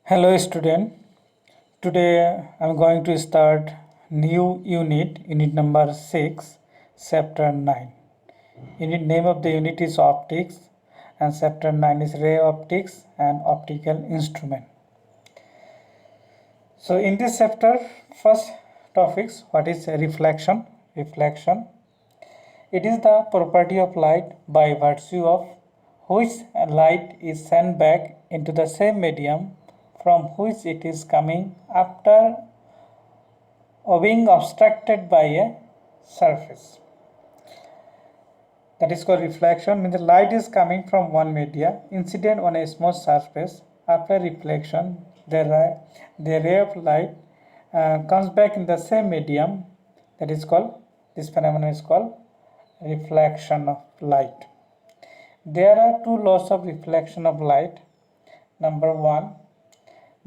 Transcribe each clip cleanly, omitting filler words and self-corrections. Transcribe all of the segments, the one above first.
Hello student. Today I am going to start new unit number 6, chapter 9. Unit name of the unit is optics and chapter 9 is ray optics and optical instrument. So in this chapter, first topics, what is reflection? Reflection. It is the property of light by virtue of which light is sent back into the same medium from which it is coming after being obstructed by a surface. That is called reflection. Means the light is coming from one media, incident on a small surface. After reflection, the ray of light comes back in the same medium. That is called, this phenomenon is called reflection of light. There are two laws of reflection of light. Number one,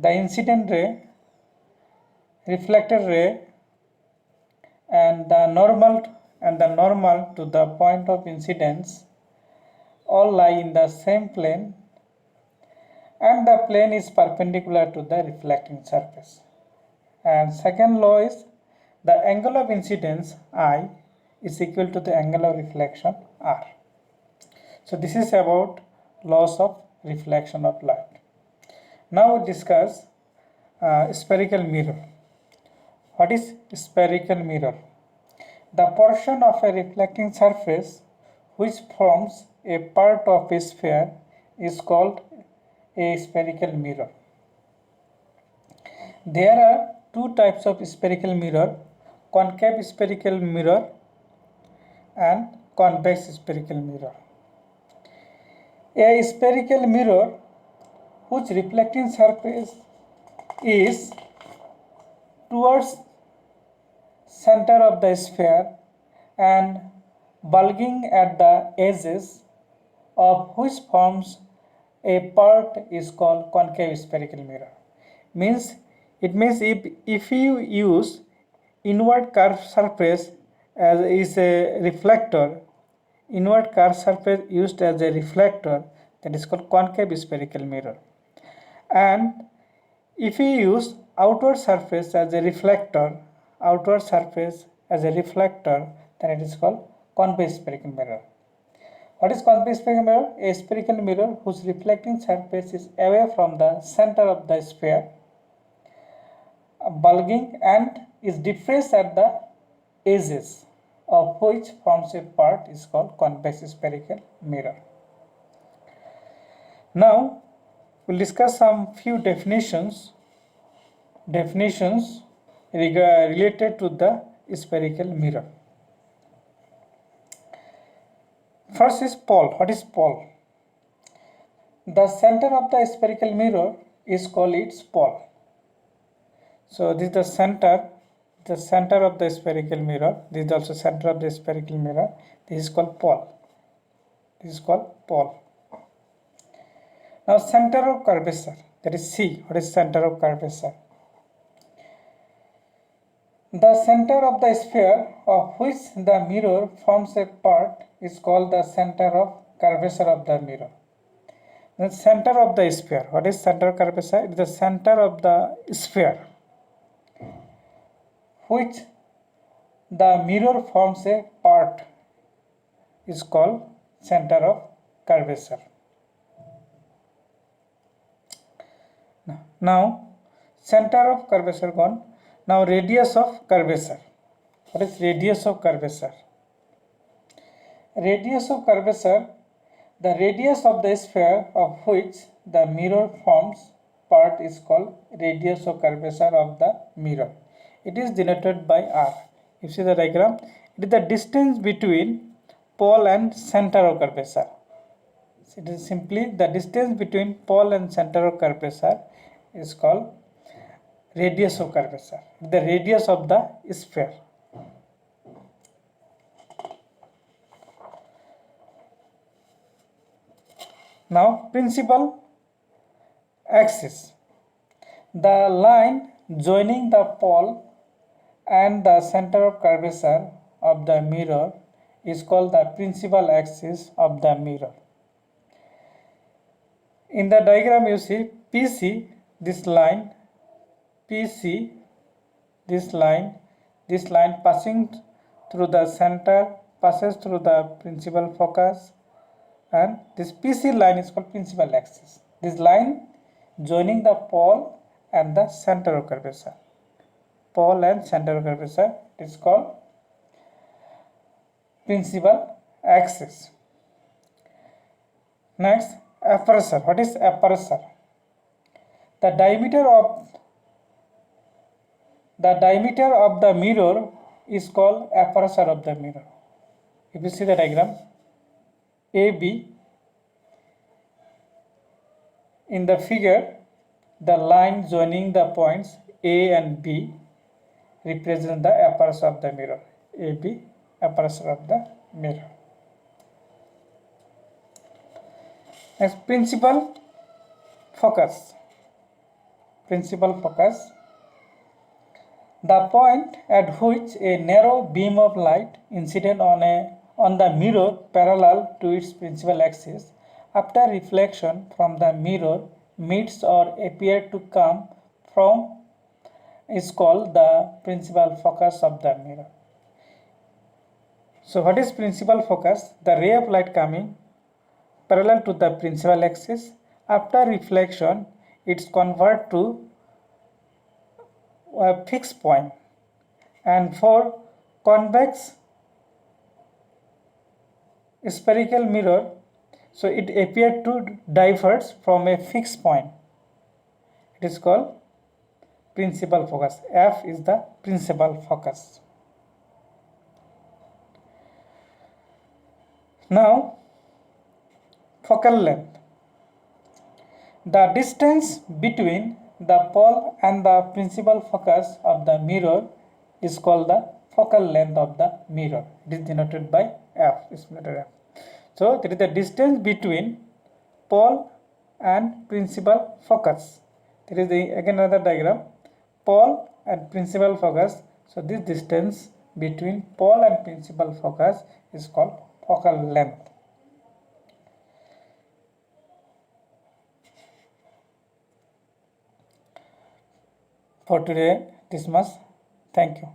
the incident ray, reflected ray, and the normal to the point of incidence all lie in the same plane, and the plane is perpendicular to the reflecting surface. And second law is the angle of incidence I is equal to the angle of reflection R. So this is about laws of reflection of light. Now we discuss spherical mirror. What is spherical mirror? The portion of a reflecting surface which forms a part of a sphere is called a spherical mirror. There are two types of spherical mirror, concave spherical mirror and convex spherical mirror. A spherical mirror whose reflecting surface is towards center of the sphere and bulging at the edges of which forms a part is called concave spherical mirror. It means if you use inward curved surface as is a reflector, inward curved surface used as a reflector, that is called concave spherical mirror. And if you use outward surface as a reflector, then it is called convex spherical mirror. What is convex spherical mirror? A spherical mirror whose reflecting surface is away from the center of the sphere, bulging and is depressed at the edges of which forms a part is called convex spherical mirror. Now we'll discuss some few definitions related to the spherical mirror. First is pole. What is pole? The center of the spherical mirror is called its pole. So this is the center of the spherical mirror. This is also center of the spherical mirror. This is called pole. Now center of curvature, that is C. What is center of curvature? The center of the sphere of which the mirror forms a part is called the center of curvature of the mirror. The center of the sphere. What is center of curvature? It is the center of the sphere which the mirror forms a part is called center of curvature. Now center of curvature gone. Now radius of curvature. What is radius of curvature? Radius of curvature, the radius of the sphere of which the mirror forms part is called radius of curvature of the mirror. It is denoted by R. You see the diagram? It is the distance between pole and center of curvature. It is simply the distance between pole and center of curvature is called radius of curvature, the radius of the sphere. Now principal axis. The line joining the pole and the center of curvature of the mirror is called the principal axis of the mirror. In the diagram you see PC, this line PC, this line passing through the center passes through the principal focus, and this PC line is called principal axis. This line joining the pole and the center of curvature. Pole and center of curvature is called principal axis. Next, aperture. What is aperture? The diameter of the mirror is called aperture of the mirror. If you see the diagram, AB, in the figure, the line joining the points A and B represent the aperture of the mirror. AB, aperture of the mirror. Next, principal focus. Principal focus. The point at which a narrow beam of light incident on the mirror parallel to its principal axis after reflection from the mirror meets or appear to come from is called the principal focus of the mirror. So what is principal focus? The ray of light coming parallel to the principal axis. After reflection, it's converted to a fixed point, and for convex spherical mirror, so it appeared to diverge from a fixed point. It is called principal focus. F is the principal focus. Now, focal length. The distance between the pole and the principal focus of the mirror is called the focal length of the mirror. It is denoted by F. So there is the distance between pole and principal focus. There is again another diagram, pole and principal focus. So this distance between pole and principal focus is called focal length. For today, this much. Thank you.